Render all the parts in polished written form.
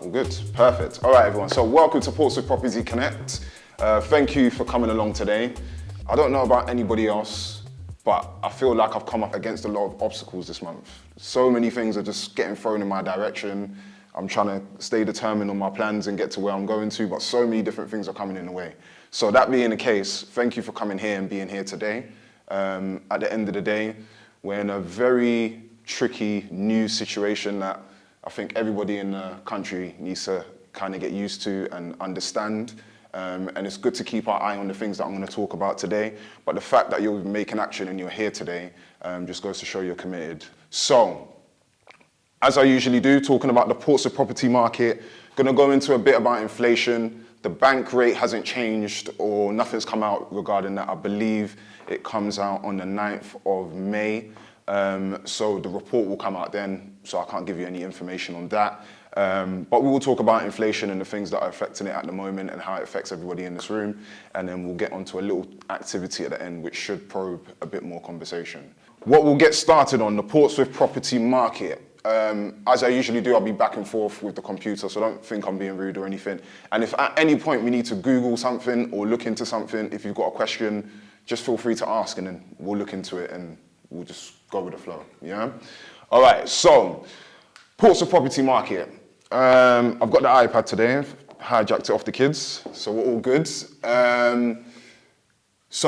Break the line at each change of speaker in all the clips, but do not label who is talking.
All good, perfect. All right, everyone, so welcome to Portsmouth Property Connect. Thank you for coming along today. I don't know about anybody else, but I feel like I've come up against a lot of obstacles this month. So many things are just getting thrown in my direction. I'm trying to stay determined on my plans and get to where I'm going to, but so many different things are coming in the way. So that being the case, thank you for coming here and being here today. At the end of the day, we're in a very tricky new situation that I think everybody in the country needs to kind of get used to and understand. And it's good to keep our eye on the things that I'm going to talk about today. But the fact that you're making action and you're here today just goes to show you're committed. So, as I usually do, talking about the Portsmouth property market, going to go into a bit about inflation. The bank rate hasn't changed or nothing's come out regarding that. I believe it comes out on the 9th of May. So the report will come out then, so I can't give you any information on that. But we will talk about inflation and the things that are affecting it at the moment and how it affects everybody in this room. And then we'll get onto a little activity at the end, which should probe a bit more conversation. What we'll get started on, the Portsmouth property market. As I usually do, I'll be back and forth with the computer, so don't think I'm being rude or anything. And if at any point we need to Google something or look into something, if you've got a question, just feel free to ask and then we'll look into it and we'll just go with the flow, yeah? All right, so Portsmouth property market. I've got the iPad today, hijacked it off the kids, so we're all good. So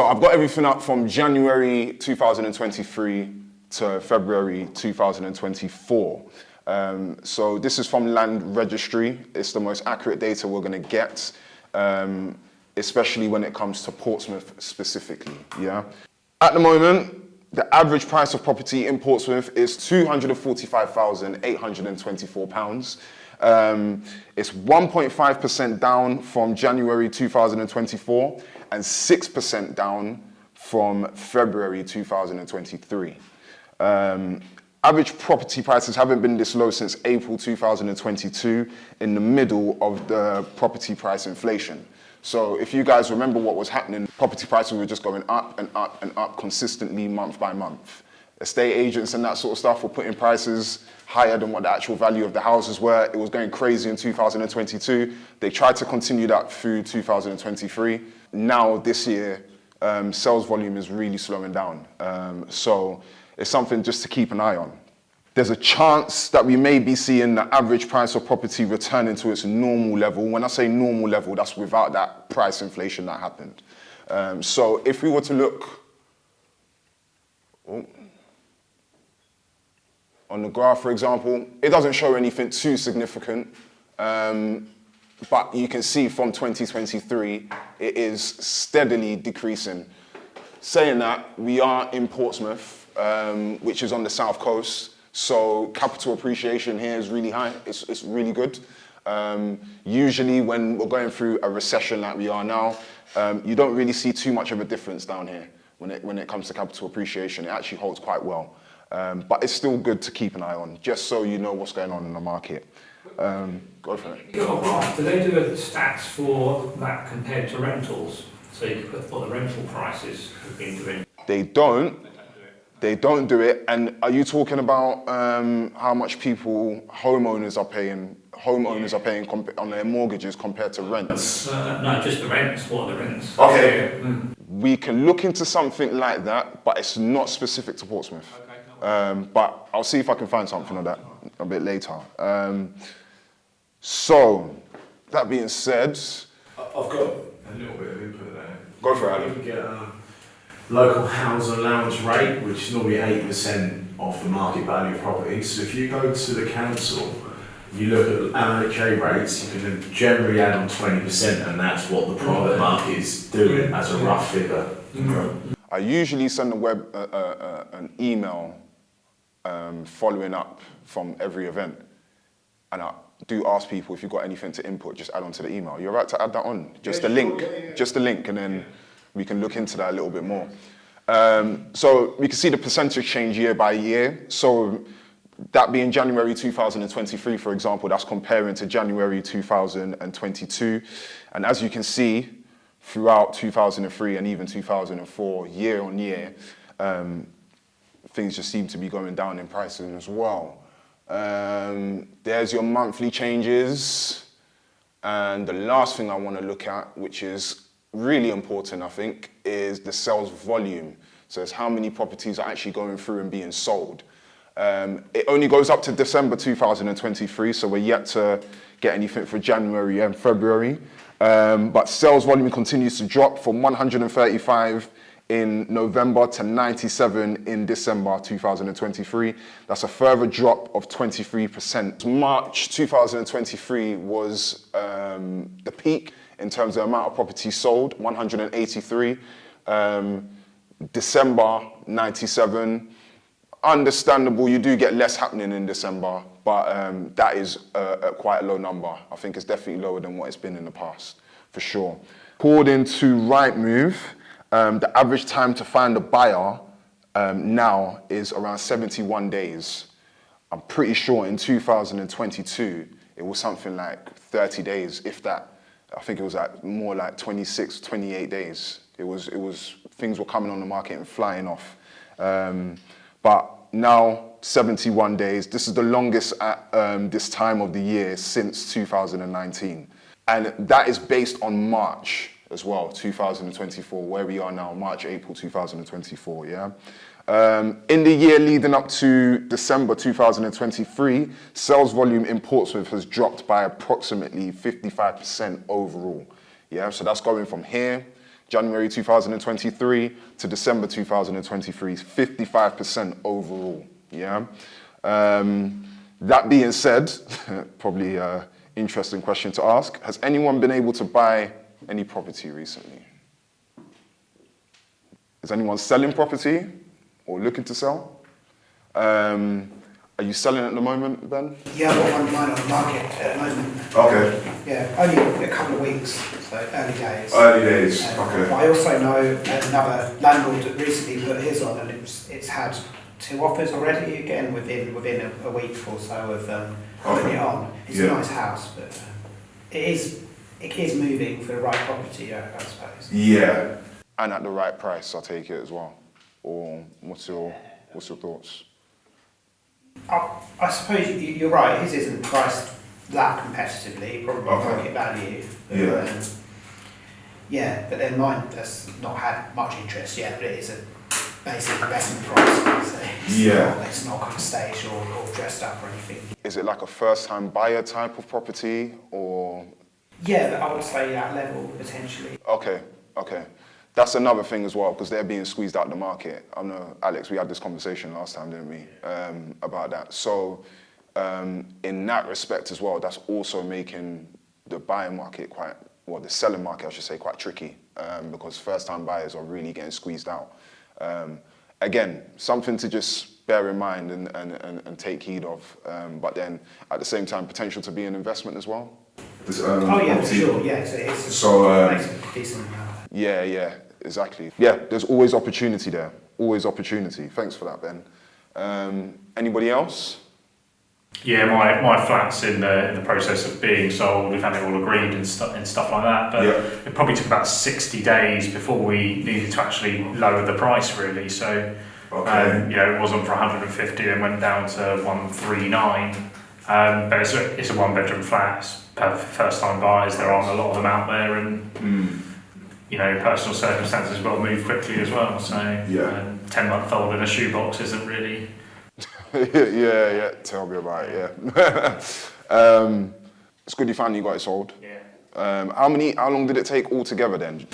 I've got everything up from January 2023 to February 2024. So this is from Land Registry. It's the most accurate data we're gonna get, especially when it comes to Portsmouth specifically, yeah? At the moment, the average price of property in Portsmouth is £245,824. It's 1.5% down from January 2024 and 6% down from February 2023. Average property prices haven't been this low since April 2022 in the middle of the property price inflation. So if you guys remember what was happening, property prices were just going up and up and up consistently month by month. Estate agents and that sort of stuff were putting prices higher than what the actual value of the houses were. It was going crazy in 2022. They tried to continue that through 2023. Now this year, sales volume is really slowing down. So it's something just to keep an eye on. There's a chance that we may be seeing the average price of property returning to its normal level. When I say normal level, that's without that price inflation that happened. So if we were to look on the graph, for example, it doesn't show anything too significant, but you can see from 2023, it is steadily decreasing. Saying that, we are in Portsmouth, which is on the south coast. So capital appreciation here is really high. It's really good. Usually when we're going through a recession like we are now, you don't really see too much of a difference down here when it comes to capital appreciation. It actually holds quite well. But it's still good to keep an eye on, just so you know what's going on in the market. Go for it.
Do they do stats for that compared to rentals? So you can put what the rental prices have been doing?
They don't. They don't do it. And are you talking about how much homeowners are paying on their mortgages compared to rents?
No, just the rents. What are the rents?
Okay. We can look into something like that, but it's not specific to Portsmouth. Okay. But I'll see if I can find something on that a bit later. So, that being said,
I've got a little bit of input there.
Go for it, Adam.
You can get local house allowance rate, which is normally 8% of the market value of properties. So if you go to the council, you look at LHA rates, you can generally add on 20%, and that's what the private market is doing as a rough figure. Mm-hmm.
I usually send an email following up from every event, and I do ask people if you've got anything to input, just add on to the email. You're right to add that on, just a link, and then we can look into that a little bit more. So we can see the percentage change year by year. So that being January 2023, for example, that's comparing to January 2022. And as you can see, throughout 2003 and even 2004, year on year, things just seem to be going down in pricing as well. There's your monthly changes. And the last thing I want to look at, which is really important, I think, is the sales volume. So it's how many properties are actually going through and being sold. It only goes up to December 2023, so we're yet to get anything for January and February. But sales volume continues to drop from 135 in November to 97 in December 2023. That's a further drop of 23%. March 2023 was the peak in terms of the amount of properties sold, 183. December, 97. Understandable, you do get less happening in December, but that is quite a low number. I think it's definitely lower than what it's been in the past, for sure. According to Rightmove, the average time to find a buyer now is around 71 days. I'm pretty sure in 2022, it was something like 30 days, if that. I think it was more like 26, 28 days. It was things were coming on the market and flying off. But now 71 days. This is the longest at this time of the year since 2019. And that is based on March as well, 2024, where we are now, March, April 2024, yeah? In the year leading up to December 2023, sales volume in Portsmouth has dropped by approximately 55% overall, yeah? So that's going from here, January 2023 to December 2023, 55% overall, yeah? That being said, probably an interesting question to ask, has anyone been able to buy any property recently? Is anyone selling property or looking to sell? Are you selling at the moment, Ben?
Yeah, I've got mine on the market at the moment.
Okay.
Yeah, only a couple of weeks, so early days.
Early days, okay.
But I also know another landlord that recently put his on, and it's had 2 offers already, again within a week or so of putting it on. It's a nice house, but it is moving for the right property, I suppose.
Yeah. And at the right price, I take it as well. Or what's your thoughts?
I suppose you're right. His isn't priced that competitively, probably market value. But,
Yeah.
But then mine has not had much interest yet. But it is a basic investment price. So it's not kind of staged or dressed up or anything.
Is it like a first-time buyer type of property, or?
Yeah, I would say that level potentially.
Okay. That's another thing as well, because they're being squeezed out of the market. I know, Alex, we had this conversation last time, didn't we, about that. So in that respect as well, that's also making the buying market the selling market, I should say, quite tricky, because first-time buyers are really getting squeezed out. Again, something to just bear in mind and take heed of, but then at the same time, potential to be an investment as well.
For sure, yeah. It's a decent amount.
Yeah, exactly. Yeah, there's always opportunity there. Always opportunity. Thanks for that, Ben. Anybody else?
Yeah, my flat's in the process of being sold. We've had it all agreed and stuff like that. But it probably took about 60 days before we needed to actually lower the price, really. So, it wasn't for 150 and went down to 139. But it's a one-bedroom flat. It's perfect for first-time buyers. There aren't a lot of them out there, and personal circumstances will move quickly as well. So, 10-month-old in a shoebox isn't really.
Yeah. Tell me about it. Yeah. It's good you finally got it sold.
Yeah.
How long did it take altogether then?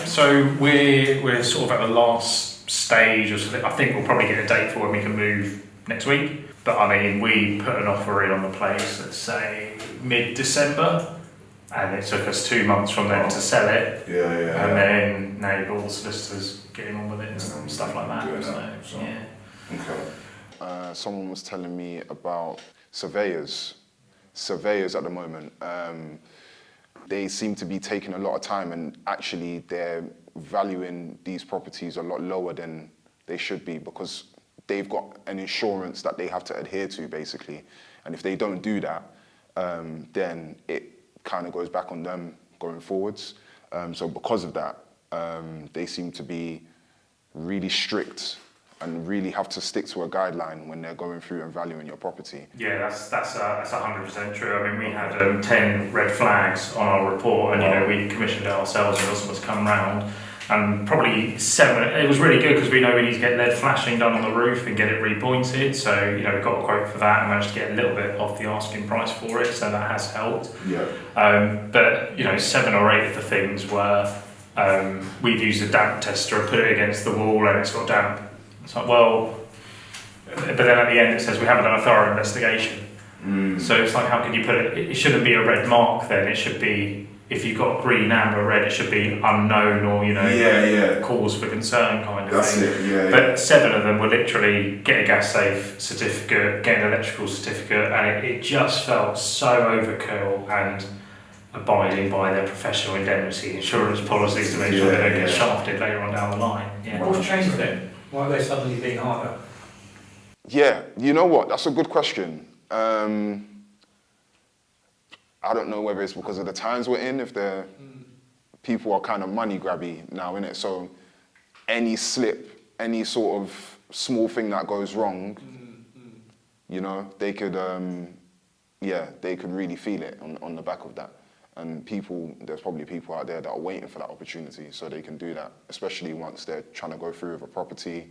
So we're sort of at the last stage of something. I think we'll probably get a date for when we can move next week. But I mean, we put an offer in on the place, let's say mid-December, and it took us 2 months from then to sell it. And then now you've got all the solicitors getting on with it and stuff like that.
Okay. Someone was telling me about surveyors at the moment. They seem to be taking a lot of time, and actually they're valuing these properties a lot lower than they should be, because they've got an insurance that they have to adhere to, basically. And if they don't do that, then it kind of goes back on them going forwards. So because of that, they seem to be really strict and really have to stick to a guideline when they're going through and valuing your property.
Yeah, that's 100% true. I mean, we had 10 red flags on our report, and we commissioned it ourselves and got someone to come round. And probably 7. It was really good because we know we need to get lead flashing done on the roof and get it repointed. So we got a quote for that and managed to get a little bit off the asking price for it. So that has helped.
Yeah.
But 7 or 8 of the things were we've used a damp tester and put it against the wall and it's got damp. It's like, well, but then at the end it says we haven't done a thorough investigation. So it's like, how can you put it? It shouldn't be a red mark then. It should be, if you've got green, amber, red, it should be unknown or, cause for concern kind of
That's
thing.
it, yeah.
But 7 of them were literally get a gas safe certificate, get an electrical certificate, and it just felt so overkill and abiding by their professional indemnity insurance policies to make sure they don't get shafted later on down the line. Yeah.
What's changed then? Why are they suddenly being harder?
Yeah, you know what? That's a good question. I don't know whether it's because of the times we're in, if people are kind of money grabby now, innit? So any slip, any sort of small thing that goes wrong, they could, they could really feel it on the back of that. And there's probably people out there that are waiting for that opportunity so they can do that, especially once they're trying to go through with a property.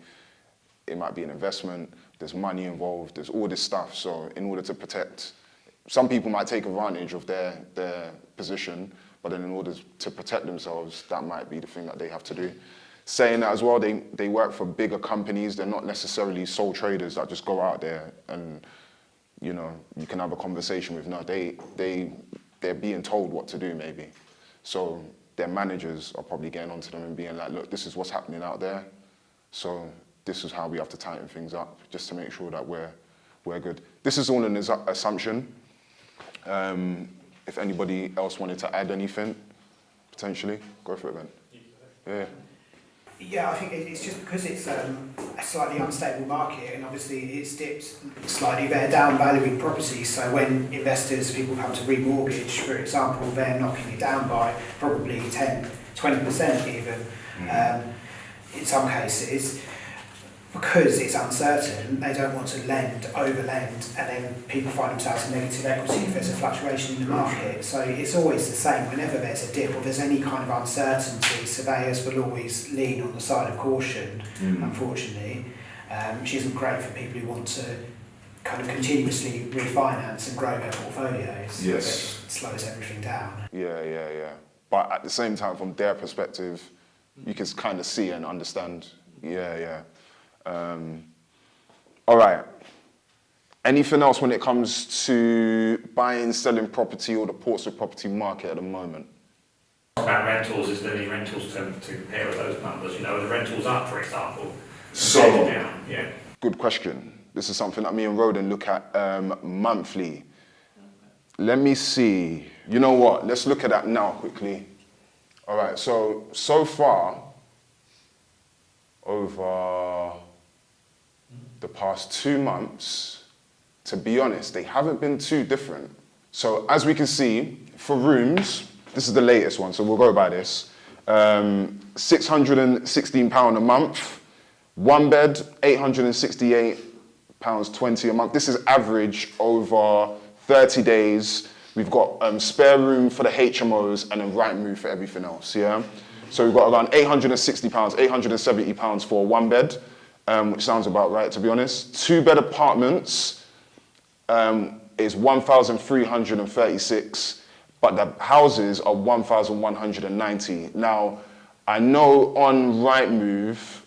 It might be an investment, there's money involved, there's all this stuff. So in order to protect, some people might take advantage of their position, but then in order to protect themselves, that might be the thing that they have to do. Saying that as well, they work for bigger companies. They're not necessarily sole traders that just go out there and, you can have a conversation with. No, they're being told what to do maybe. So their managers are probably getting onto them and being like, look, this is what's happening out there. So this is how we have to tighten things up just to make sure that we're good. This is all an assumption. If anybody else wanted to add anything, potentially, go for it then. Yeah.
Yeah, I think it's just because it's a slightly unstable market, and obviously it's dipped slightly. They're down valuing properties, so when people have to remortgage, for example, they're knocking it down by probably 10, 20% even. In some cases, because it's uncertain, they don't want to over-lend, and then people find themselves in negative equity if there's a fluctuation in the market. So it's always the same. Whenever there's a dip or there's any kind of uncertainty, surveyors will always lean on the side of caution, unfortunately, which isn't great for people who want to kind of continuously refinance and grow their portfolios.
Yes.
It slows everything down.
Yeah. But at the same time, from their perspective, you can kind of see and understand. Yeah. All right. Anything else when it comes to buying, selling property or the Portsmouth property market at the moment?
About rentals, is there any rentals to compare with those numbers? Are the rentals up, for example?
So,
down? Yeah.
Good question. This is something that me and Roden look at monthly. Let me see. You know what? Let's look at that now quickly. All right. So far, over the past 2 months, to be honest, they haven't been too different. So as we can see, for rooms, this is the latest one, so we'll go by this. £616 a month. 1 bed, £868.20 a month. This is average over 30 days. We've got spare room for the HMOs and then right move for everything else, yeah? So we've got around £860, £870 for a 1 bed, which sounds about right, to be honest. 2 bed apartments is 1,336, but the houses are 1,190. Now, I know on Rightmove,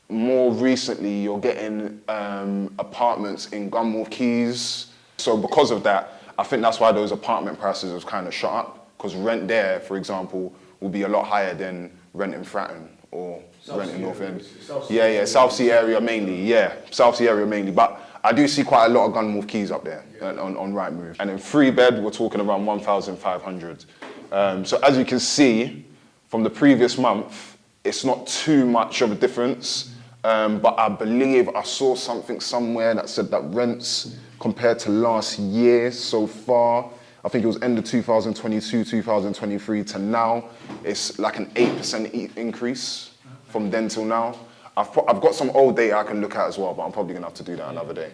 more recently, you're getting apartments in Gunwharf Quays. So because of that, I think that's why those apartment prices have kind of shot up, because rent there, for example, will be a lot higher than rent in Fratton or rent in North End. Yeah, Southsea area mainly, Southsea area mainly. But I do see quite a lot of Gunwharf Quays up there on Rightmove. And then 3 bed, we're talking around 1,500. So as you can see, from the previous month, it's not too much of a difference. But I believe I saw something somewhere that said that rents compared to last year so far, I think it was end of 2022, 2023 to now, it's like an 8% increase from then till now. I've got some old data I can look at as well, but I'm probably gonna have to do that another day.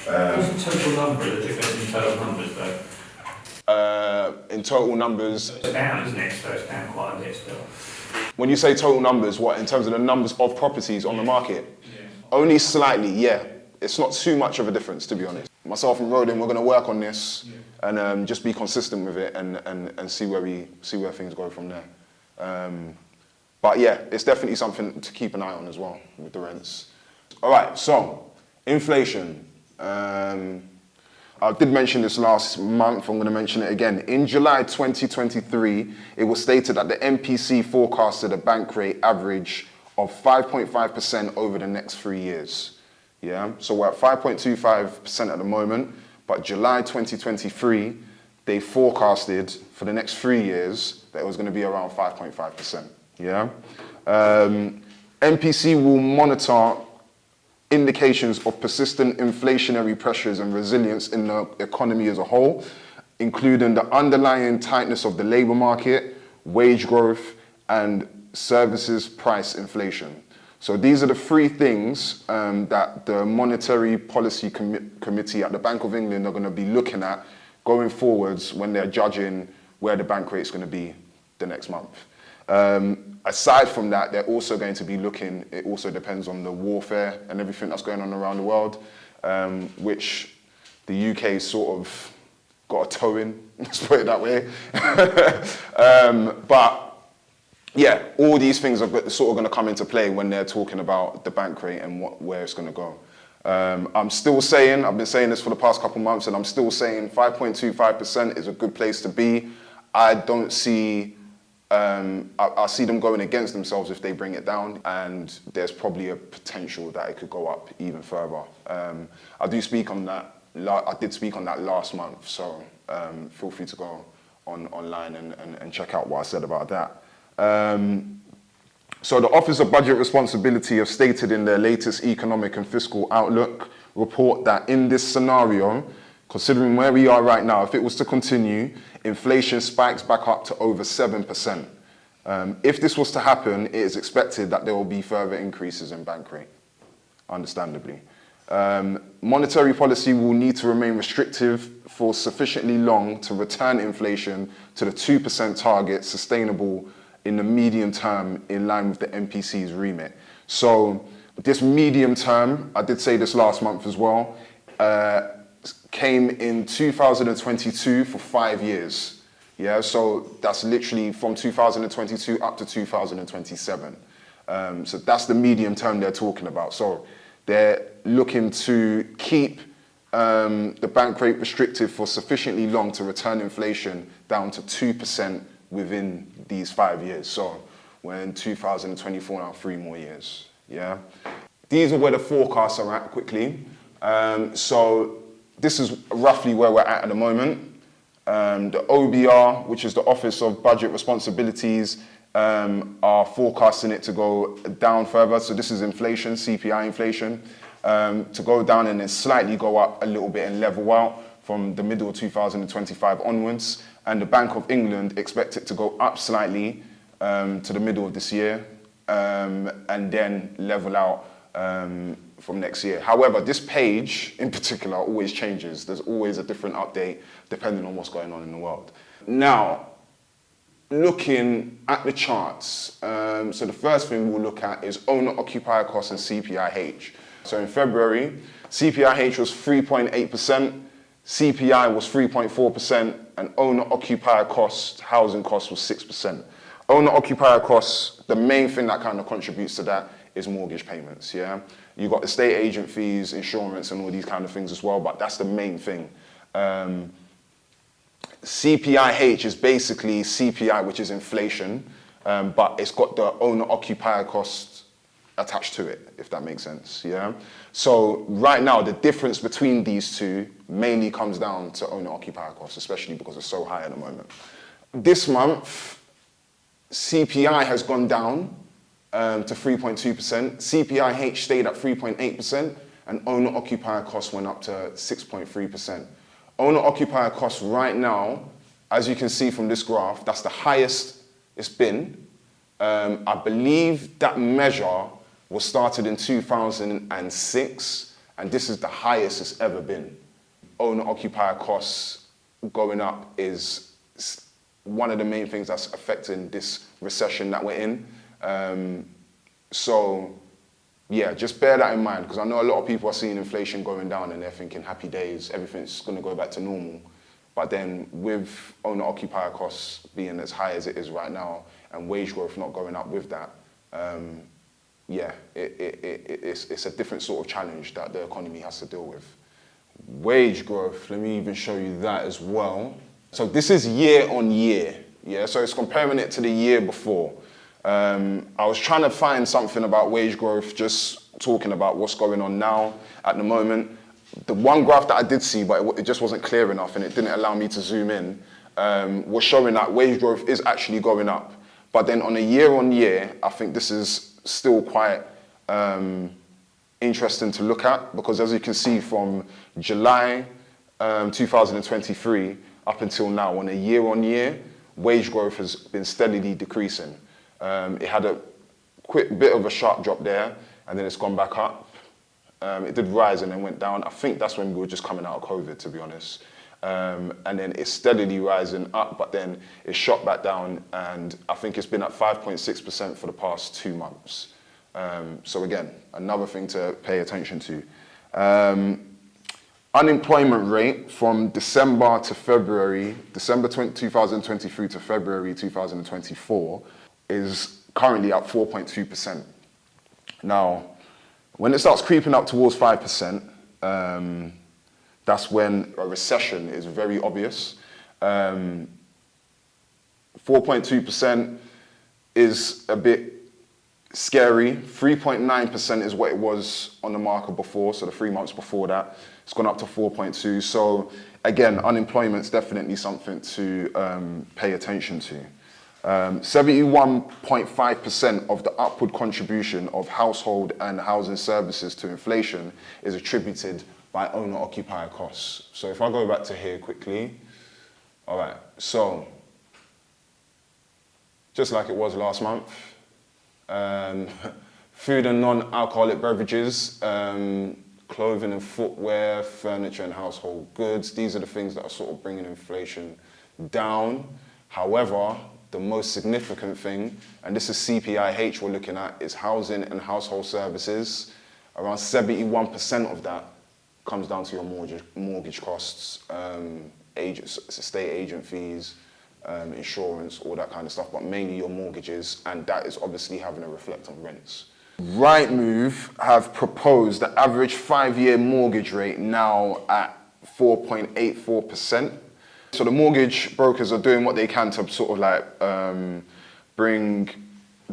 What's the total number, the difference in total numbers though?
In total numbers,
It's down, isn't it? So it's down quite a bit still.
when you say total numbers, what, in terms of the numbers of properties on the market?
Yeah.
Only slightly, yeah. It's not too much of a difference, to be honest. Myself and Rodin, we're going to work on this and just be consistent with it and see where things go from there. But yeah, it's definitely something to keep an eye on as well with the rents. All right, so inflation. I did mention this last month, I'm going to mention it again. In July 2023, it was stated that the MPC forecasted a bank rate average of 5.5% over the next 3 years. Yeah, so we're at 5.25% at the moment, but July 2023, they forecasted for the next 3 years that it was going to be around 5.5%. Yeah, MPC will monitor indications of persistent inflationary pressures and resilience in the economy as a whole, including the underlying tightness of the labour market, wage growth, and services price inflation. So these are the three things that the Monetary Policy Committee at the Bank of England are going to be looking at going forwards when they're judging where the bank rate is going to be the next month. Aside from that, they're also going to be looking, it also depends on the warfare and everything that's going on around the world, which the UK sort of got a toe in, let's put it that way. But yeah, all these things are sort of going to come into play when they're talking about the bank rate and where it's going to go. I'm still saying, I've been saying this for the past couple of months, and I'm still saying 5.25% is a good place to be. I don't see, I see them going against themselves if they bring it down, and there's probably a potential that it could go up even further. I did speak on that last month, so feel free to go online and check out what I said about that. So the Office of Budget Responsibility have stated in their latest Economic and Fiscal Outlook report that in this scenario, considering where we are right now, if it was to continue, inflation spikes back up to over 7%. If this was to happen, it is expected that there will be further increases in bank rate, understandably. Monetary policy will need to remain restrictive for sufficiently long to return inflation to the 2% target sustainable in the medium term in line with the MPC's remit. So this medium term, I did say this last month as well, came in 2022 for 5 years. Yeah, so that's literally from 2022 up to 2027. So that's the medium term they're talking about. So they're looking to keep the bank rate restrictive for sufficiently long to return inflation down to 2% within these 5 years. So we're in 2024 now, 3 more years. Yeah, these are where the forecasts are at quickly. So this is roughly where we're at the moment. The OBR, which is the Office of Budget Responsibilities, are forecasting it to go down further. So this is inflation, CPI inflation, to go down and then slightly go up a little bit and level out from the middle of 2025 onwards. And the Bank of England expect it to go up slightly to the middle of this year and then level out from next year. However, this page in particular always changes. There's always a different update depending on what's going on in the world. Now, looking at the charts, so the first thing we'll look at is owner-occupier costs and CPIH. So in February, CPIH was 3.8%, CPI was 3.4%, and owner-occupier costs, housing costs, was 6%. Owner-occupier costs, the main thing that kind of contributes to that is mortgage payments, yeah? You've got estate agent fees, insurance, and all these kind of things as well, but that's the main thing. CPIH is basically CPI, which is inflation, but it's got the owner-occupier costs attached to it, if that makes sense, yeah? So right now, the difference between these two mainly comes down to owner-occupier costs, especially because it's so high at the moment. This month, CPI has gone down to 3.2%. CPIH stayed at 3.8%, and owner-occupier costs went up to 6.3%. Owner-occupier costs right now, as you can see from this graph, that's the highest it's been. I believe that measure was started in 2006, and this is the highest it's ever been. Owner-occupier costs going up is one of the main things that's affecting this recession that we're in. So, yeah, just bear that in mind, because I know a lot of people are seeing inflation going down and they're thinking happy days, everything's going to go back to normal. But then with owner-occupier costs being as high as it is right now and wage growth not going up with that, yeah, it's a different sort of challenge that the economy has to deal with. Wage growth, let me even show you that as well. So this is year on year, yeah? So it's comparing it to the year before. I was trying to find something about wage growth, just talking about what's going on now at the moment. The one graph that I did see, but it just wasn't clear enough and it didn't allow me to zoom in, was showing that wage growth is actually going up. But then on a year on year, I think this is still quite interesting to look at, because as you can see from July 2023 up until now, on a year on year, wage growth has been steadily decreasing. It had a quick bit of a sharp drop there, and then it's gone back up. It did rise and then went down. I think that's when we were just coming out of COVID, to be honest. And then it's steadily rising up, but then it shot back down, and I think it's been at 5.6% for the past 2 months. So again, another thing to pay attention to. Unemployment rate from December to February, December 2023 to February 2024 is currently at 4.2%. Now, when it starts creeping up towards 5%, that's when a recession is very obvious. 4.2% is a bit scary. 3.9% is what it was on the market before, so the 3 months before that. It's gone up to 4.2. So again, unemployment's definitely something to pay attention to. 71.5% of the upward contribution of household and housing services to inflation is attributed by owner-occupier costs. So if I go back to here quickly, all right, so just like it was last month, food and non-alcoholic beverages, clothing and footwear, furniture and household goods, these are the things that are sort of bringing inflation down. However, the most significant thing, and this is CPIH we're looking at, is housing and household services. Around 71% of that comes down to your mortgage costs, estate agent fees, insurance, all that kind of stuff, but mainly your mortgages, and that is obviously having a reflect on rents. Rightmove have proposed the average 5-year mortgage rate now at 4.84%. So the mortgage brokers are doing what they can to sort of like bring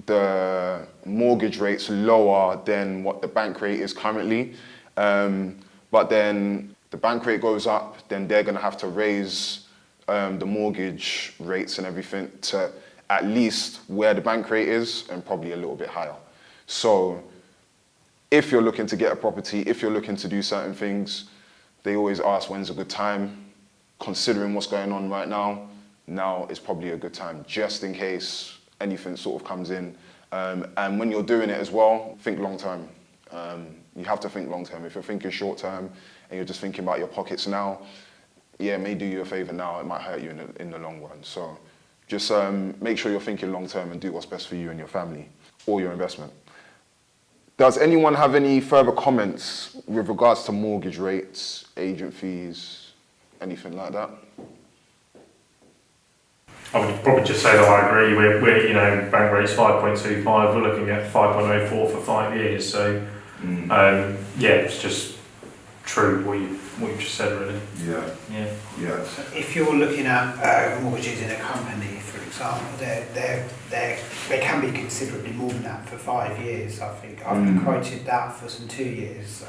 the mortgage rates lower than what the bank rate is currently. But then the bank rate goes up, then they're going to have to raise the mortgage rates and everything to at least where the bank rate is and probably a little bit higher. So if you're looking to get a property, if you're looking to do certain things, they always ask when's a good time. Considering what's going on right now, now is probably a good time, just in case anything sort of comes in. And when you're doing it as well, think long term. You have to think long term. If you're thinking short term and you're just thinking about your pockets now, yeah, it may do you a favor now, it might hurt you in the long run. So just make sure you're thinking long term and do what's best for you and your family or your investment. Does anyone have any further comments with regards to mortgage rates, agent fees, anything like that?
I would probably just say that I agree. We're you know, bank rate's 5.25. We're looking at 5.04 for 5 years. So, yeah, it's just true what you've just said, really.
Yeah.
Yeah.
So if you're looking at mortgages in a company, for example, they can be considerably more than that for 5 years. I think I've been quoted that for some 2 years,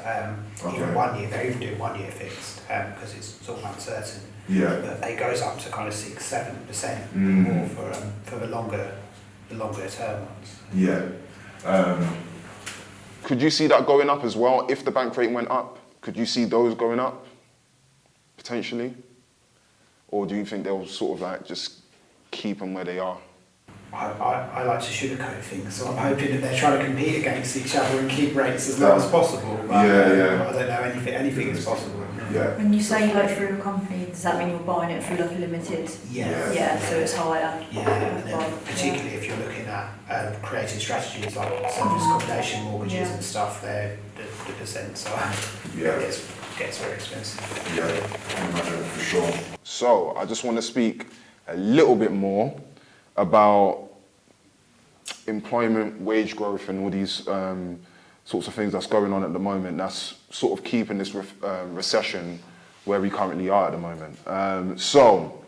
even 1 year. They even do 1 year fixed because it's sort of uncertain.
Yeah.
But it goes up to kind of 6-7% more for the longer term ones.
Yeah.
Could you see that going up as well if the bank rate went up? Could you see those going up potentially? Or do you think they'll sort of like just keep them where they are?
I like to sugarcoat things, so I'm hoping that they're trying to compete against each other and keep rates as low as possible. But, I don't know, anything is possible.
Yeah. When you say you go through a company, does that mean you're buying it through like a limited?
Yeah,
so it's higher.
Yeah, and then particularly if you're looking at creating strategies like service accommodation mortgages and stuff, the percents are gets very expensive.
Yeah, I imagine for sure. So I just want to speak a little bit more about employment, wage growth, and all these sorts of things that's going on at the moment. That's sort of keeping this recession where we currently are at the moment. So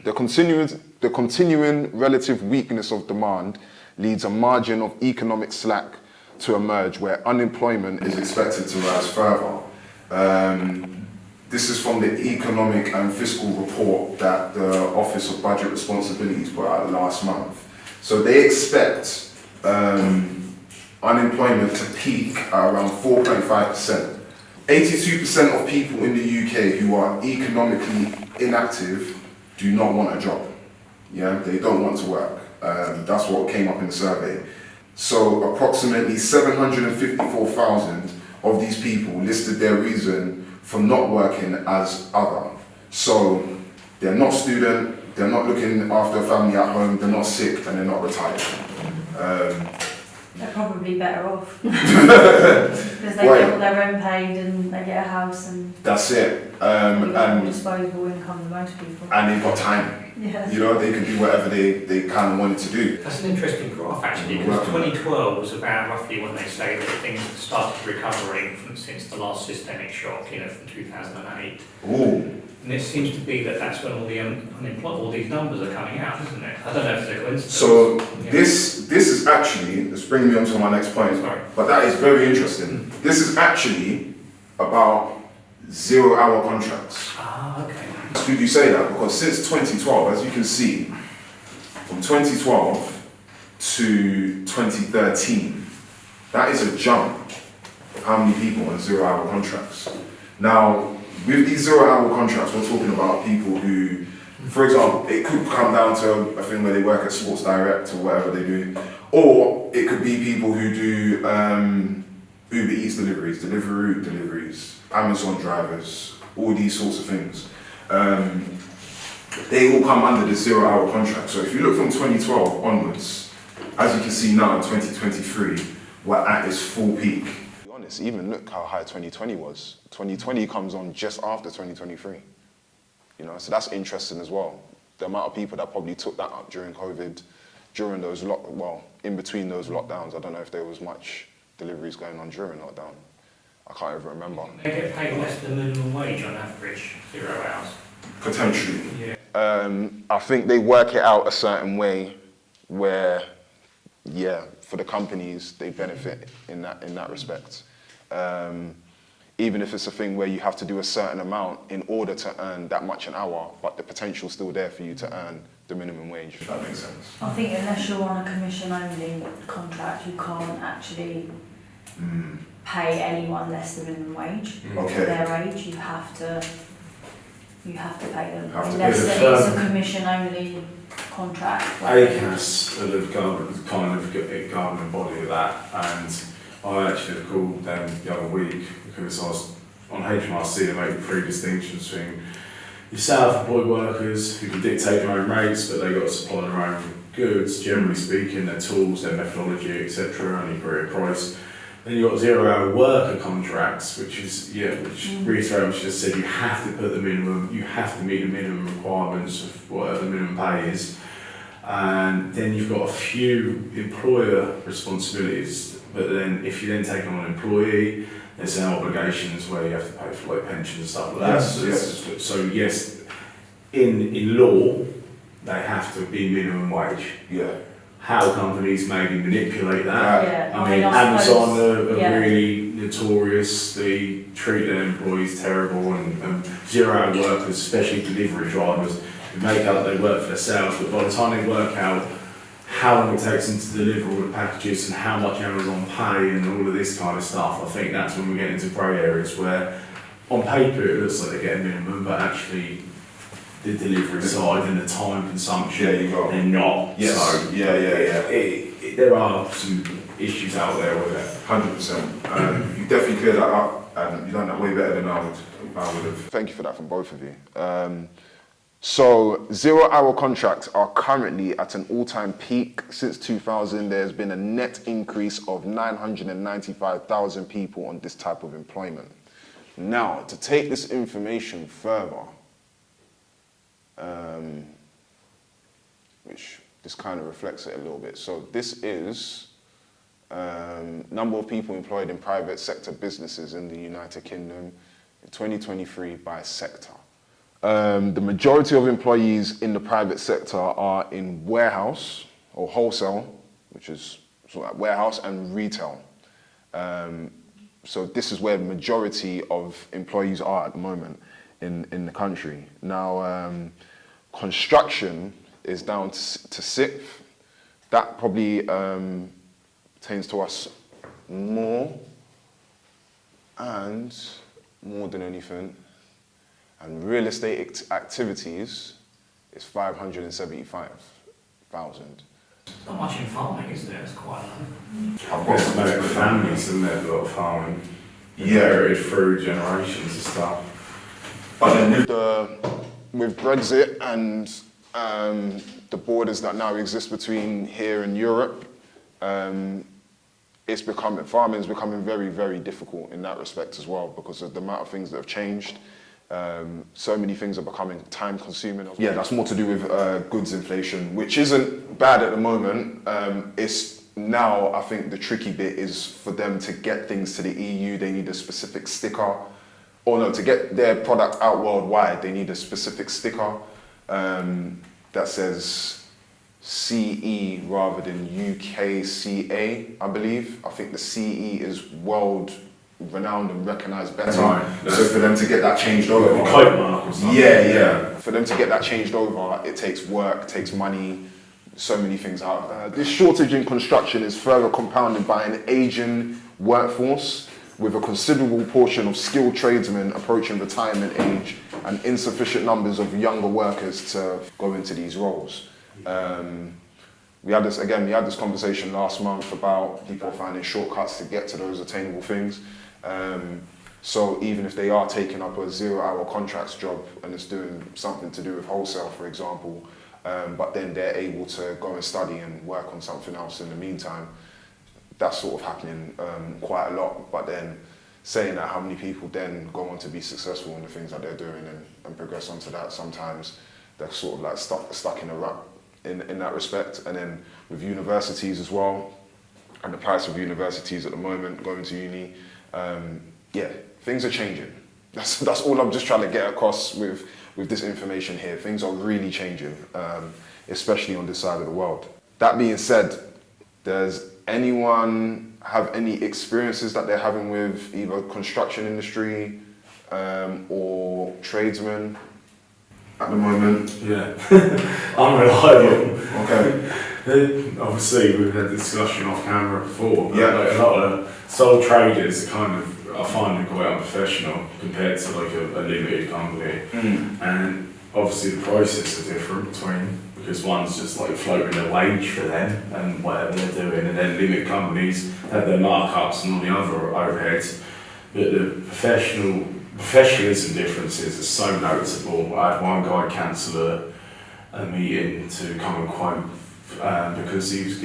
the continuing relative weakness of demand leads a margin of economic slack to emerge, where unemployment is expected to rise further. This is from the Economic and Fiscal Report that the Office of Budget Responsibilities put out last month. So they expect unemployment to peak at around 4.5%. 82% of people in the UK who are economically inactive do not want a job. Yeah, they don't want to work. That's what came up in the survey. So approximately 754,000 of these people listed their reason for not working as other. So they're not student, they're not looking after a family at home, they're not sick, and they're not retired.
They're probably better off because they get all their rent paid and they get a house and
that's it.
and more disposable income than most people.
And they've got time.
Yeah.
You know, they can do whatever they kind of wanted to do.
That's an interesting graph actually, because 2012 was about roughly when they say that things started recovering since the last systemic shock, from 2008.
Ooh.
And it seems to be that that's when all the all these numbers are coming out, isn't it? I don't know if it's a coincidence.
So this is actually, it's bringing me on to my next point, but that is very interesting. This is actually about 0-hour contracts.
Ah, okay.
Should you say that? Because since 2012, as you can see, from 2012 to 2013, that is a jump of how many people on 0-hour contracts. Now, with these 0-hour contracts, we're talking about people who, for example, it could come down to a thing where they work at Sports Direct or whatever they do, or it could be people who do Uber Eats deliveries, Deliveroo deliveries, Amazon drivers, all these sorts of things. They all come under the 0-hour contract. So if you look from 2012 onwards, as you can see now in 2023, we're at its full peak. To be honest, even look how high 2020 was. 2020 comes on just after 2023. So that's interesting as well. The amount of people that probably took that up during COVID, during those in between those lockdowns. I don't know if there was much deliveries going on during lockdown. I can't even remember.
They get paid less than minimum wage on average, 0 hours.
Potentially.
Yeah.
I think they work it out a certain way where, for the companies, they benefit in that respect. Even if it's a thing where you have to do a certain amount in order to earn that much an hour, but the potential's still there for you to earn the minimum wage, if that makes sense.
I think unless you're on a commission-only contract, you can't actually pay anyone less than minimum wage for their age. You have to pay them unless it's a commission-only contract.
ACAS are the governing body of that, and I actually called them the other week because I was on HMRC and made 3 distinctions between your self-employed workers who can dictate their own rates, but they got to supply their own goods, generally speaking, their tools, their methodology, etc., and agree a price. Then you've got 0-hour worker contracts, which reiterate what you just said, you have to put the minimum, you have to meet the minimum requirements of whatever the minimum pay is. And then you've got a few employer responsibilities, but then if you then take on an employee, there's some obligations where you have to pay for pensions and stuff like that. So yes, in law, they have to be minimum wage.
Yeah.
How companies maybe manipulate that.
Yeah.
I mean, Amazon are really notorious. They treat their employees terrible, and 0-hour workers, especially delivery drivers, who make out that they work for themselves, but by the time they work out how long it takes them to deliver all the packages and how much Amazon pay and all of this kind of stuff, I think that's when we get into grey areas where on paper it looks like they get a minimum, but actually the delivery side and the time consumption,
Yeah, you go.
they're not.
Yes.
So there are some issues out there with it.
100%. You definitely cleared that up, and you've done that way better than I would have. Thank you for that from both of you. So 0-hour contracts are currently at an all-time peak. Since 2000, there's been a net increase of 995,000 people on this type of employment. Now, to take this information further, which this kind of reflects it a little bit. So this is number of people employed in private sector businesses in the United Kingdom in 2023 by sector. The majority of employees in the private sector are in warehouse or wholesale, which is sort of like warehouse and retail. So this is where the majority of employees are at the moment in the country. Now, construction is down to 6th. That probably pertains to us more than anything. And real estate activities is 575,000.
Not much in farming, is there? It's quite low.
I've got some families in there that are farming. Inherited through generations and stuff.
But then with Brexit and the borders that now exist between here and Europe, farming is becoming very, very difficult in that respect as well, because of the amount of things that have changed. So many things are becoming time consuming. Yeah, that's more to do with goods inflation, which isn't bad at the moment. It's now, I think the tricky bit is for them to get things to the EU, they need a specific sticker. Or no, to get their product out worldwide, they need a specific sticker that says CE rather than UKCA, I believe. I think the CE is world renowned and recognised better. Right. So for them to get that changed over, for them to get that changed over, it takes work, takes money, so many things out. This shortage in construction is further compounded by an aging workforce, with a considerable portion of skilled tradesmen approaching retirement age and insufficient numbers of younger workers to go into these roles. We had this conversation last month about people finding shortcuts to get to those attainable things. So even if they are taking up a 0-hour contracts job and it's doing something to do with wholesale, for example, but then they're able to go and study and work on something else in the meantime, that's sort of happening quite a lot. But then saying that, how many people then go on to be successful in the things that they're doing and progress onto that, sometimes they're sort of like stuck in a rut in that respect. And then with universities as well, and the price of universities at the moment, going to uni, things are changing. That's all I'm just trying to get across with this information here. Things are really changing, especially on this side of the world. That being said, does anyone have any experiences that they're having with either construction industry or tradesmen at the moment?
Yeah, unreliable.
Okay.
Obviously, we've had a discussion off camera before, but
yeah.
Like a lot of sole traders I find them quite unprofessional compared to like a limited company. And obviously the process is different because one's just like floating a wage for them and whatever they're doing, and then limited companies have their markups and all the other overheads. But the professionalism differences are so noticeable. I had one guy cancel a meeting to come and quote because he was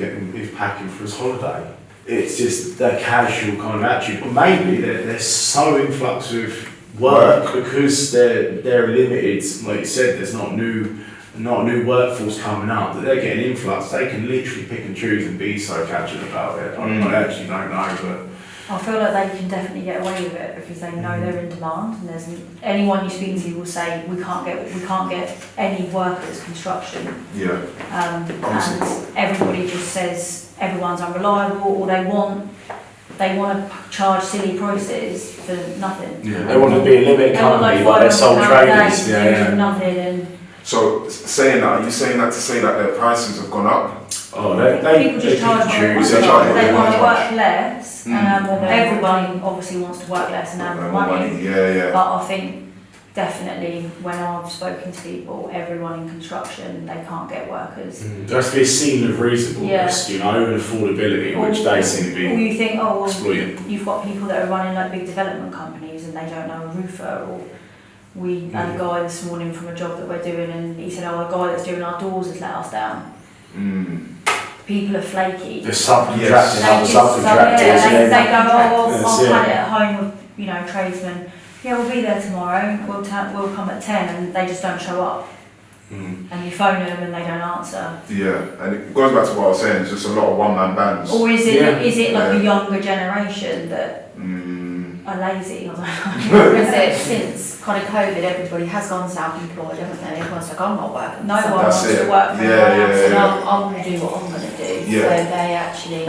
packing for his holiday. It's just that casual kind of attitude. But maybe they're so influx with work because they're limited. Like you said, there's not a new workforce coming up, that they're getting influx. They can literally pick and choose and be so casual about it. I actually don't know, but
I feel like they can definitely get away with it because they know they're in demand, and there's anyone you speak to will say we can't get any workers construction.
Yeah.
And everybody just says everyone's unreliable, or they want to charge silly prices for nothing.
Yeah. They want to be a limited company, but they're sole traders.
Nothing. And
so saying that, are you saying that to say that their prices have gone up?
Oh, people just charge more. They want to work less. Everyone obviously wants to work less and earn more money.
Yeah.
But I think definitely, when I've spoken to people, everyone in construction, they can't get workers.
There has to be a scene of reasonableness, you know, and affordability, which they seem to be
Or you think, oh, well,
exploiting.
you've got people that are running like big development companies and they don't know a roofer. Or we had a guy this morning from a job that we're doing, and he said, oh, the guy that's doing our doors has let us down. People are flaky.
They're subcontracting other subcontractors.
They go, oh, I'll had it at home with, you know, tradesmen. Yeah, we'll be there tomorrow. We'll come at 10, and they just don't show up. And you phone them and they don't answer.
Yeah, and it goes back to what I was saying. It's just a lot of one-man bands.
Or is it like a younger generation that are lazy? I don't know.
Because since kind of COVID, everybody has gone self-employed, haven't they? Everyone's like, I'm not working.
No one wants to work for anyone else.
And I want to do what I'm going to do.
Yeah.
So they actually,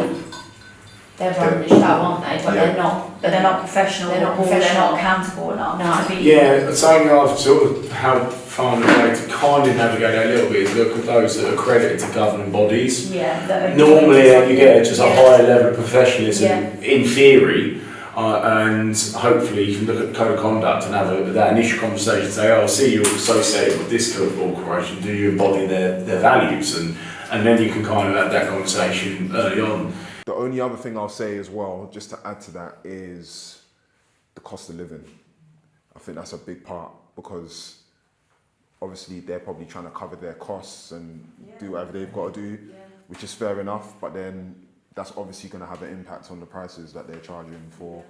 they're running the show, aren't they? But they're not.
But they're not professional.
They're not
or
professional.
They're not accountable enough to be.
Yeah, it's something I've sort of found a way to kind of navigate a little bit is look at those that are accredited to governing bodies.
Yeah.
Normally you get just a higher level of professionalism
Yeah.
in theory, and hopefully you can look at the code of conduct and have that initial conversation and say, oh, I see you're associated with this corporation, do you embody their values? And then you can kind of have that conversation early on.
The only other thing I'll say as well, just to add to that, is the cost of living. I think that's a big part, because obviously they're probably trying to cover their costs and do whatever they've got to do, which is fair enough, but then that's obviously going to have an impact on the prices that they're charging for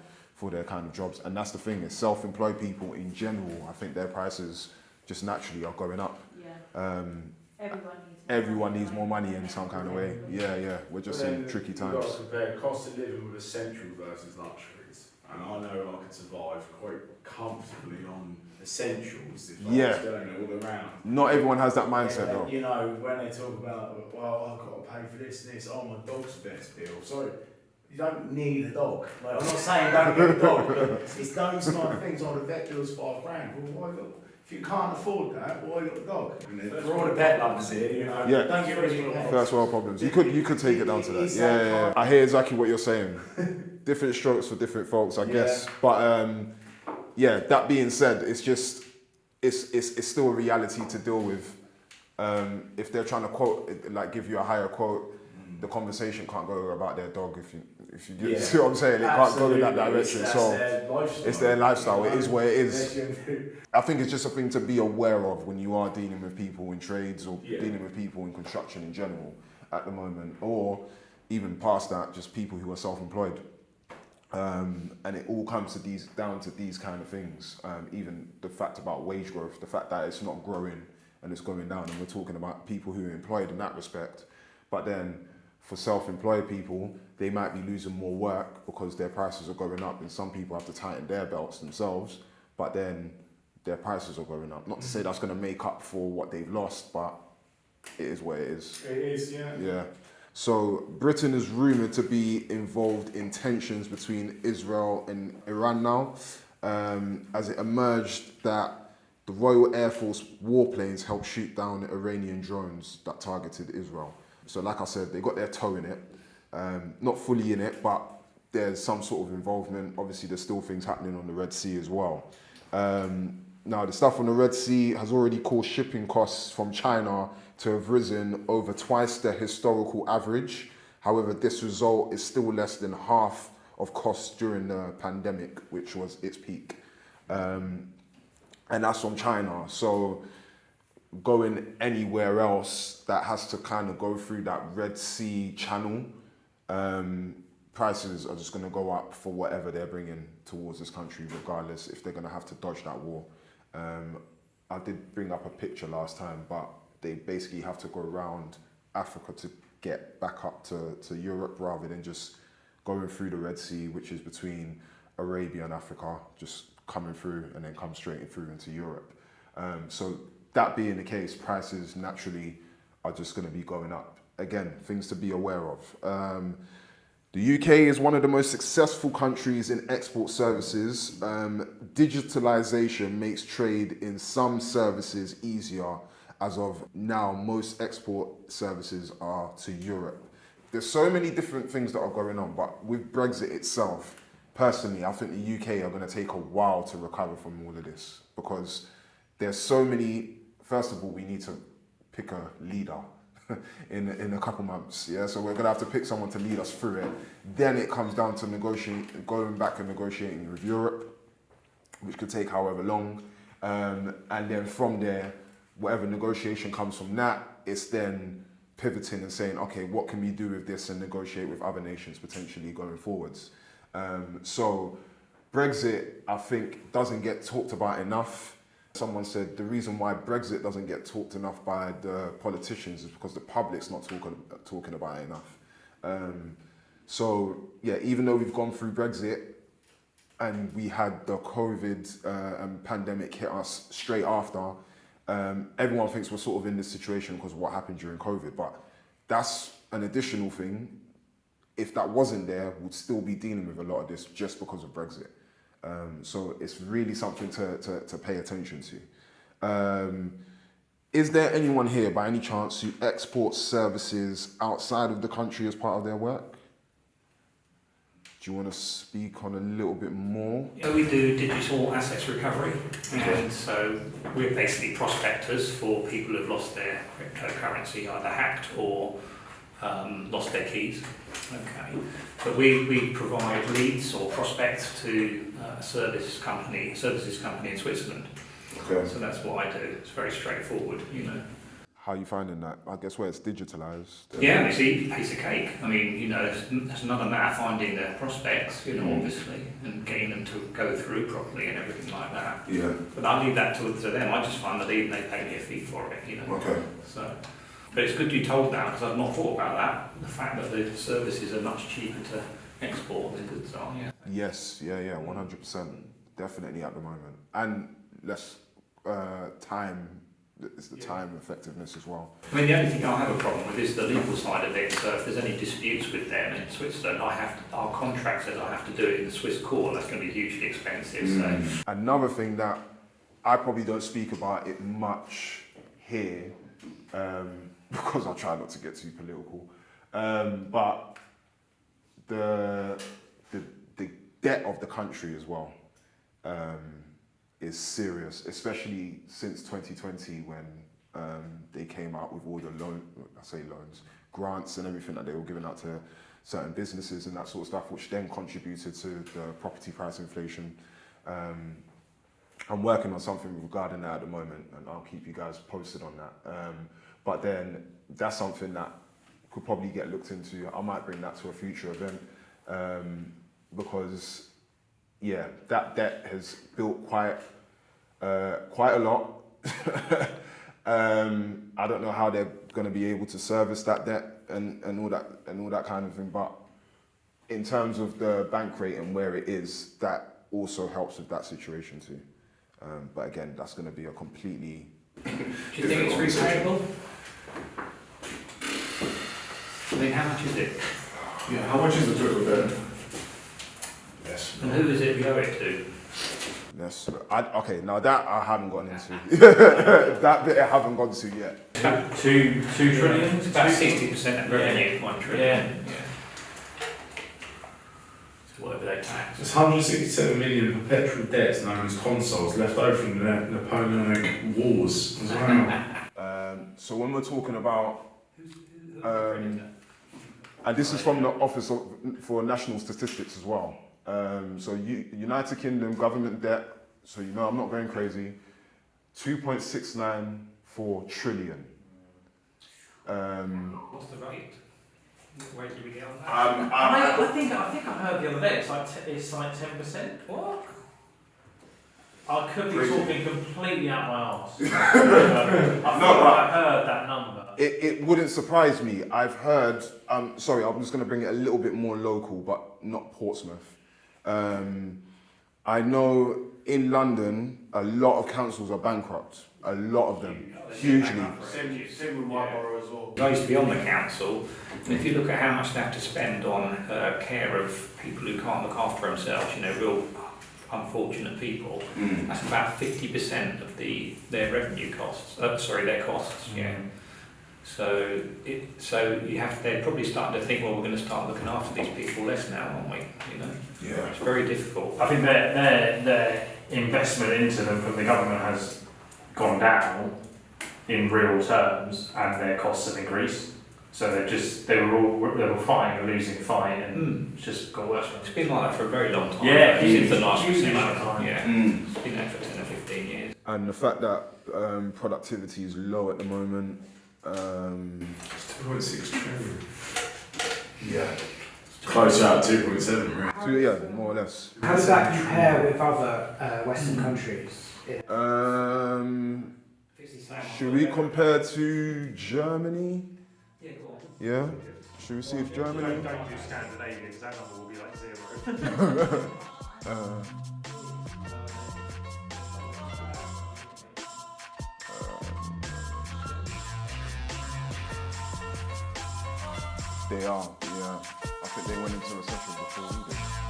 their kind of jobs. And that's the thing, is self-employed people in general, I think their prices just naturally are going up. Everyone needs more money in some kind of way. Yeah, we're just in tricky times.
You've got to compare cost of living with essential versus luxuries. And I know I could survive quite comfortably on essentials if I was going all around.
Not everyone has that mindset though.
You know, when they talk about, well, I've got to pay for this and this, oh, my dog's best bill. Sorry, you don't need a dog. Like, I'm not saying don't get a dog, but it's those kind of things. Oh, the vet bill's $5,000. Well, why if you can't afford that, why you got a dog? For all the pet lovers here, you know, don't get rid of your pets.
First world problems. You could take it down to that. Yeah. I hear exactly what you're saying. Different strokes for different folks, I guess. But that being said, it's just it's still a reality to deal with. If they're trying to quote, like give you a higher quote, the conversation can't go about their dog if you see what I'm saying. It can't go in that direction. It's their lifestyle. It is what it is. I think it's just a thing to be aware of when you are dealing with people in trades or dealing with people in construction in general at the moment, or even past that, just people who are self-employed. And it all comes down to these kind of things. Even the fact about wage growth, the fact that it's not growing and it's going down, and we're talking about people who are employed in that respect. But then for self-employed people, they might be losing more work because their prices are going up, and some people have to tighten their belts themselves, but then their prices are going up. Not to say that's going to make up for what they've lost, but it is what it is.
It is, yeah.
So Britain is rumoured to be involved in tensions between Israel and Iran now, as it emerged that the Royal Air Force warplanes helped shoot down Iranian drones that targeted Israel. So like I said, they got their toe in it, not fully in it, but there's some sort of involvement. Obviously, there's still things happening on the Red Sea as well. Now, the stuff on the Red Sea has already caused shipping costs from China to have risen over twice the historical average. However, this result is still less than half of costs during the pandemic, which was its peak. And that's from China. So going anywhere else that has to kind of go through that Red Sea channel, prices are just going to go up for whatever they're bringing towards this country, regardless if they're going to have to dodge that war. I did bring up a picture last time, but they basically have to go around Africa to get back up to Europe, rather than just going through the Red Sea, which is between Arabia and Africa, just coming through and then come straight through into Europe. So that being the case, prices naturally are just going to be going up. Again, things to be aware of. The UK is one of the most successful countries in export services. Digitalization makes trade in some services easier. As of now, most export services are to Europe. There's so many different things that are going on, but with Brexit itself, personally, I think the UK are going to take a while to recover from all of this, because there's so many. First of all, we need to pick a leader in a couple months. Yeah, so we're going to have to pick someone to lead us through it. Then it comes down to going back and negotiating with Europe, which could take however long. And then from there, whatever negotiation comes from that, it's then pivoting and saying, okay, what can we do with this and negotiate with other nations potentially going forwards. So Brexit, I think, doesn't get talked about enough. Someone said the reason why Brexit doesn't get talked enough by the politicians is because the public's not talking about it enough. So yeah, even though we've gone through Brexit and we had the COVID pandemic hit us straight after, everyone thinks we're sort of in this situation because of what happened during COVID, but that's an additional thing. If that wasn't there, we'd still be dealing with a lot of this just because of Brexit. So it's really something to pay attention to. Is there anyone here by any chance who exports services outside of the country as part of their work? Do you want to speak on a little bit more?
Yeah, we do digital assets recovery, and so we're basically prospectors for people who've lost their cryptocurrency, either hacked or lost their keys. Okay, but we provide leads or prospects to a services company in Switzerland.
Okay.
So that's what I do. It's very straightforward, you know.
How are you finding that? I guess where it's digitalised.
Yeah, it's a piece of cake. I mean, you know, it's another matter finding the prospects, you know, obviously, and getting them to go through properly and everything like that.
Yeah.
But I leave that to them. I just find the lead and they pay me a fee for it, you know.
Okay.
So, but it's good you told that, because I've not thought about that. The fact that the services are much cheaper to export than goods are, yeah.
Yes, yeah, 100%. Definitely at the moment. And less time. It's the time effectiveness as well.
I mean, the only thing I have a problem with is the legal side of it. So if there's any disputes with them in Switzerland, our contract says I have to do it in the Swiss court. That's going to be hugely expensive. So.
Another thing that I probably don't speak about it much here, because I try not to get too political, but the debt of the country as well. Is serious, especially since 2020 when they came out with all the grants and everything that they were giving out to certain businesses and that sort of stuff, which then contributed to the property price inflation. I'm working on something regarding that at the moment, and I'll keep you guys posted on that. But then that's something that could probably get looked into. I might bring that to a future event because yeah, that debt has built quite a lot. I don't know how they're going to be able to service that debt and all that kind of thing. But in terms of the bank rate and where it is, that also helps with that situation too. But again, that's going to be a completely.
Do you think it's repayable? I mean, how much is it?
Yeah, how much is the total debt? Yes.
And who is it we owe it to?
Yes. Okay, now that I haven't gone into. That bit I haven't gone to yet.
About 2 trillion?
It's about 60% of revenue, 1 trillion. Yeah. So whatever they tax.
There's 167 million perpetual debts known as consols left over from the Napoleonic Wars as well.
So when we're talking about, and this is from the Office for National Statistics as well. So United Kingdom government debt, so you know I'm not going crazy, 2.694 trillion.
What's the rate? Where did we get on that?
I think I heard the other day it's like 10%.
What?
I could be talking completely out my arse. I heard that number.
It wouldn't surprise me. I've heard, sorry, I'm just going to bring it a little bit more local, but not Portsmouth. I know in London, a lot of councils are bankrupt. A lot of them, hugely.
Same with my borough as well.
I used to be on the council, and if you look at how much they have to spend on care of people who can't look after themselves, you know, real unfortunate people, that's about 50% of their revenue costs. Their costs, yeah. So they're probably starting to think, well, we're going to start looking after these people less now, aren't we? You know,
Yeah.
it's very difficult.
I think their investment into them from the government has gone down in real terms, and their costs have increased. So they were fighting a losing fight, and it's just got worse.
It's been like that for a very long time.
Yeah,
since the last
huge
recession.
amount of time.
Yeah, it's been there for 10 or 15 years.
And the fact that productivity is low at the moment.
It's 2.6 trillion. Yeah. Close out 2.7, right?
So yeah, more or less.
How does that compare with other Western countries?
Should we compare to Germany?
Yeah, go on.
Yeah. Should we see if Germany?
Don't do Scandinavia because that number will be like 0.
They are, yeah. I think they went into recession before we did.